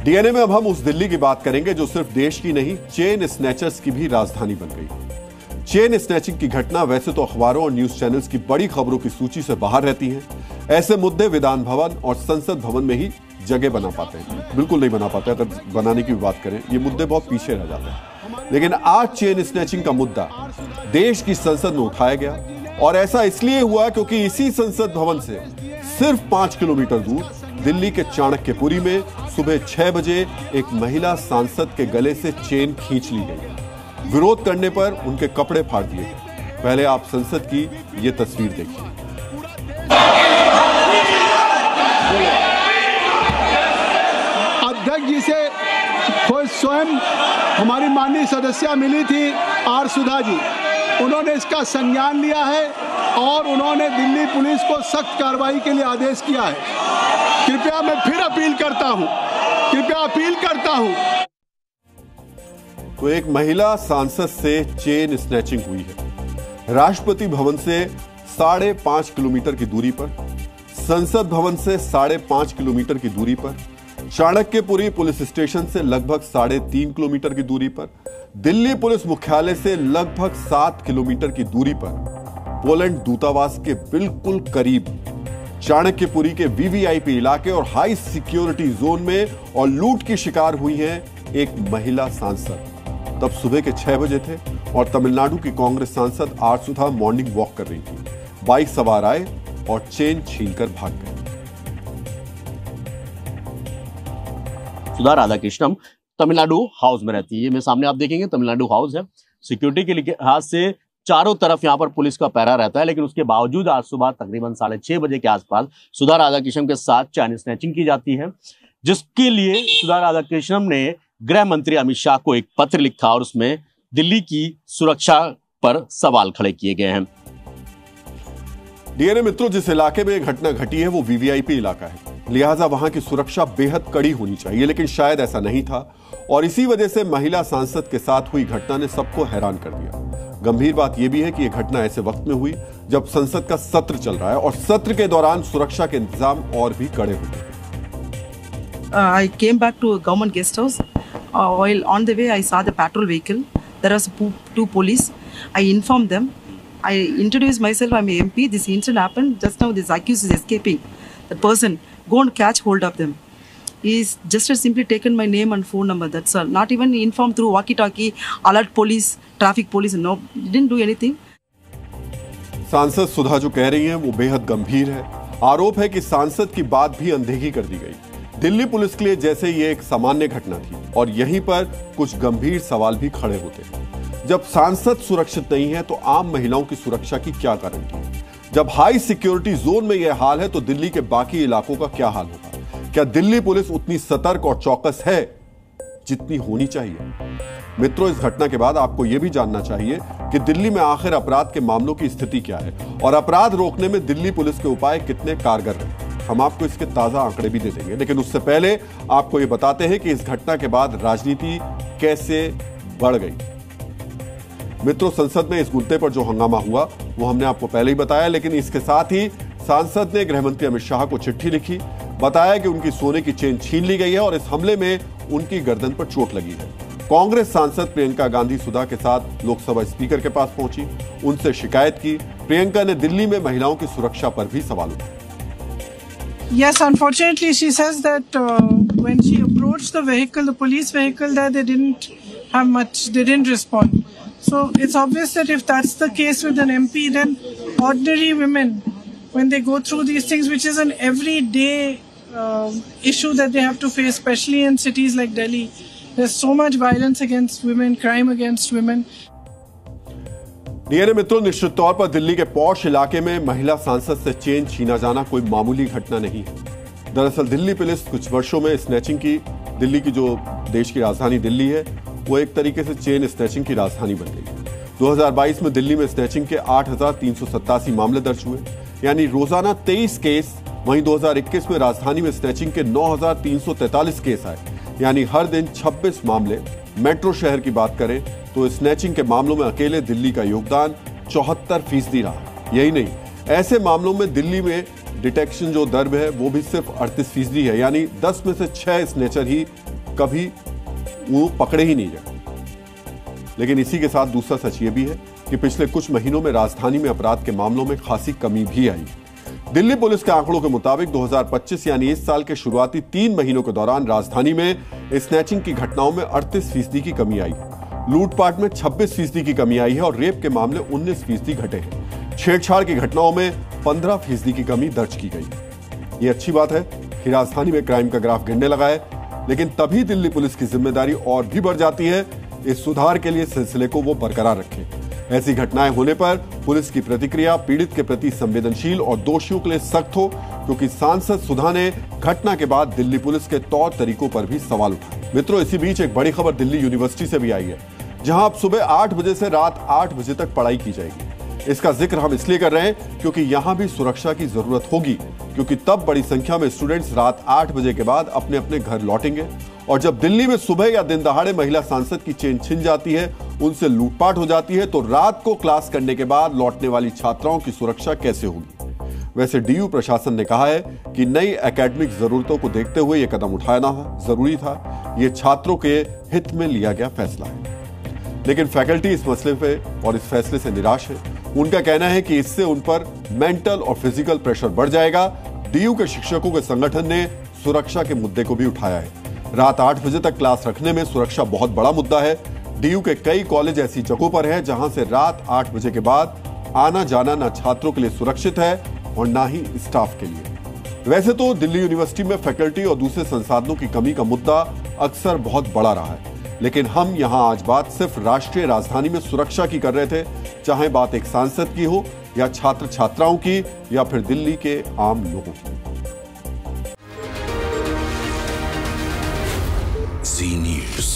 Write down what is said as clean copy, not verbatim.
DNA में अब हम उस दिल्ली की बात करेंगे जो सिर्फ देश की नहीं, चेन स्नैचर्स की भी राजधानी बन गई। चेन स्नैचिंग की घटना वैसे तो अखबारों और न्यूज चैनल्स की बड़ी खबरों की सूची से बाहर रहती हैं। ऐसे मुद्दे विधान भवन और संसद भवन में ही जगह बना पाते हैं, बिल्कुल नहीं बना पाते। अगर बनाने की बात करें, ये मुद्दे बहुत पीछे रह जाते हैं। लेकिन आज चेन स्नैचिंग का मुद्दा देश की संसद में उठाया गया, और ऐसा इसलिए हुआ क्योंकि इसी संसद भवन से सिर्फ 5 किलोमीटर दूर दिल्ली के चाणक्यपुरी में सुबह 6 बजे एक महिला सांसद के गले से चेन खींच ली गई। विरोध करने पर उनके कपड़े फाड़ दिए गए। पहले आप संसद की ये तस्वीर देखिए। अध्यक्ष जी से खुद स्वयं हमारी माननीय सदस्य मिली थी आर सुधा जी, उन्होंने इसका संज्ञान लिया है और उन्होंने दिल्ली पुलिस को सख्त कार्रवाई के लिए आदेश किया है। कृपया मैं फिर अपील करता हूं। तो एक महिला सांसद से चेन स्नैचिंग हुई है। राष्ट्रपति भवन से 5.5 किलोमीटर की दूरी पर, संसद भवन से 5.5 किलोमीटर की दूरी पर, चाणक्यपुरी पुलिस स्टेशन से लगभग 3.5 किलोमीटर की दूरी पर, दिल्ली पुलिस मुख्यालय से लगभग 7 किलोमीटर की दूरी पर, पोलैंड दूतावास के बिल्कुल करीब चाणक्यपुरी के वीवीआईपी इलाके और हाई सिक्योरिटी जोन में और लूट की शिकार हुई है एक महिला सांसद। तब सुबह के 6 बजे थे और तमिलनाडु की कांग्रेस सांसद आर सुधा मॉर्निंग वॉक कर रही थी। बाइक सवार आए और चेन छीनकर भाग गए। सुधा राधाकृष्णन तमिलनाडु हाउस में रहती है। ये मेरे सामने आप देखेंगे तमिलनाडु हाउस है। सिक्योरिटी के लिहाज से चारों तरफ यहां पर पुलिस का पहरा रहता है, लेकिन उसके बावजूद आज सुबह तकरीबन 6:30 बजे के आसपास सुधा राधाकृष्णन के साथ चेन स्नैचिंग की जाती है, जिसके लिए सुधा राधाकृष्णन ने गृह मंत्री अमित शाह को एक पत्र लिखा और उसमें दिल्ली की सुरक्षा पर सवाल खड़े किए गए हैं। डीएनए मित्रों, जिस इलाके में यह घटना घटी है वो वीवीआईपी इलाका है, लिहाजा वहां की सुरक्षा बेहद कड़ी होनी चाहिए, लेकिन शायद ऐसा नहीं था और इसी वजह से महिला सांसद के साथ हुई घटना ने सबको हैरान कर दिया। गंभीर बात यह भी है कि यह घटना ऐसे वक्त में हुई जब संसद का सत्र चल रहा है और सत्र के दौरान सुरक्षा के इंतजाम और भी कड़े होते हैं। I came back to a government guest house. While on the way, I saw the patrol vehicle. There was two police. I informed them. I introduced myself. I'm a MP. This incident happened just now. This accused is escaping. The person, go and catch hold of them. He's just simply taken my name and phone number. That's all. Not even informed through walkie-talkie, alert police, traffic police. No, didn't do anything. सांसद सुधा जो कह रही हैं वो बेहद गंभीर है। आरोप है कि सांसद की बात भी अनदेखी कर दी गई। दिल्ली पुलिस के लिए जैसे ये एक सामान्य घटना थी और यहीं पर कुछ गंभीर सवाल भी खड़े होते हैं। जब सांसद सुरक्षित नहीं है तो आम महिलाओं की सुरक्षा की क्या गारंटी? जब हाई सिक्योरिटी जोन में यह हाल है तो दिल्ली के बाकी इलाकों का क्या हाल होगा? क्या दिल्ली पुलिस उतनी सतर्क और चौकस है जितनी होनी चाहिए? मित्रों, इस घटना के बाद आपको यह भी जानना चाहिए कि दिल्ली में आखिर अपराध के मामलों की स्थिति क्या है और अपराध रोकने में दिल्ली पुलिस के उपाय कितने कारगर हैं। हम आपको इसके ताजा आंकड़े भी दे देंगे, लेकिन उससे पहले आपको यह बताते हैं कि इस घटना के बाद राजनीति कैसे बढ़ गई। मित्रों, संसद में इस मुद्दे पर जो हंगामा हुआ वो हमने आपको पहले ही बताया, लेकिन इसके साथ ही सांसद ने गृहमंत्री अमित शाह को चिट्ठी लिखी, बताया कि उनकी सोने की चेन छीन ली गई है और इस हमले में उनकी गर्दन पर चोट लगी है। कांग्रेस सांसद प्रियंका गांधी सुधा के साथ लोकसभा स्पीकर के पास पहुंची, उनसे शिकायत की। प्रियंका ने दिल्ली में महिलाओं की सुरक्षा पर भी सवाल उठाए। Yes, unfortunately, she says that when she approached the vehicle, the police vehicle, that they didn't have much, they didn't respond. So it's obvious that if that's the case with an MP, then ordinary women, when they go through these things, which is an everyday issue that they have to face, especially in cities like Delhi, there's so much violence against women, crime against women. DNA मित्रों, निश्चित तौर पर दिल्ली के posh इलाके में महिला सांसद से चेन छीना जाना कोई मामूली घटना नहीं है। दरअसल दिल्ली पुलिस कुछ वर्षों में स्नैचिंग की, दिल्ली की जो देश की राजधानी दिल्ली है वो एक तरीके से चेन स्नैचिंग की राजधानी बन गई। 2022 में दिल्ली में स्नैचिंग के 8,387 मामले दर्ज हुए, यानी रोजाना 23 केस। वहीं 2021 में राजधानी में स्नैचिंग के 9,343 केस आए, यानी हर दिन 26 मामले। मेट्रो शहर की बात करें तो स्नैचिंग के मामलों में अकेले दिल्ली का योगदान 74% रहा। यही नहीं, ऐसे मामलों में दिल्ली में डिटेक्शन जो दर है वो भी सिर्फ 38% है, यानी 10 में से 6 स्नैचर ही कभी वो पकड़े ही नहीं गए। लेकिन इसी के साथ दूसरा सच ये भी है कि पिछले कुछ महीनों में राजधानी में अपराध के मामलों में खासी कमी भी आई। दिल्ली पुलिस के आंकड़ों के मुताबिक 2025 यानी इस साल के शुरुआती 3 महीनों के दौरान राजधानी में स्नैचिंग की घटनाओं में 38% की कमी आई, लूटपाट में 26% की कमी आई है और रेप के मामले 19% घटे हैं। छेड़छाड़ की घटनाओं में 15% की कमी दर्ज की गई। ये अच्छी बात है कि राजधानी में क्राइम का ग्राफ गिरने लगा है, लेकिन तभी दिल्ली पुलिस की जिम्मेदारी और भी बढ़ जाती है इस सुधार के लिए सिलसिले को वो बरकरार रखे। ऐसी घटनाएं होने पर पुलिस की प्रतिक्रिया पीड़ित के प्रति संवेदनशील और दोषियों के लिए सख्त हो, क्योंकि सांसद सुधा ने घटना के बाद दिल्ली पुलिस के तौर तरीकों पर भी सवाल उठाए। मित्रों, इसी बीच एक बड़ी खबर दिल्ली यूनिवर्सिटी से भी आई है, जहां अब सुबह 8 बजे से रात 8 बजे तक पढ़ाई की जाएगी। इसका जिक्र हम इसलिए कर रहे हैं क्योंकि यहां भी सुरक्षा की जरूरत होगी, क्योंकि तब बड़ी संख्या में स्टूडेंट्स रात 8 बजे के बाद अपने अपने घर लौटेंगे और जब दिल्ली में सुबह या दिन दहाड़े महिला सांसद की चेन छिन जाती है, उनसे लूटपाट हो जाती है, तो रात को क्लास करने के बाद लौटने वाली छात्राओं की सुरक्षा कैसे होगी। वैसे डीयू प्रशासन ने कहा है कि नई एकेडमिक जरूरतों को देखते हुए यह कदम उठाना जरूरी था। यह छात्रों के हित में लिया गया फैसला है। लेकिन फैकल्टी इस मसले पे और इस फैसले से निराश है। उनका कहना है कि इससे उन पर मेंटल और फिजिकल प्रेशर बढ़ जाएगा। डीयू के शिक्षकों के संगठन ने सुरक्षा के मुद्दे को भी उठाया है। रात 8 बजे तक क्लास रखने में सुरक्षा बहुत बड़ा मुद्दा है। डीयू के कई कॉलेज ऐसी जगहों पर हैं जहां से रात 8 बजे के बाद आना जाना न छात्रों के लिए सुरक्षित है और ना ही स्टाफ के लिए। वैसे तो दिल्ली यूनिवर्सिटी में फैकल्टी और दूसरे संसाधनों की कमी का मुद्दा अक्सर बहुत बड़ा रहा है, लेकिन हम यहां आज बात सिर्फ राष्ट्रीय राजधानी में सुरक्षा की कर रहे थे, चाहे बात एक सांसद की हो या छात्र छात्राओं की या फिर दिल्ली के आम लोगों की। Zee News.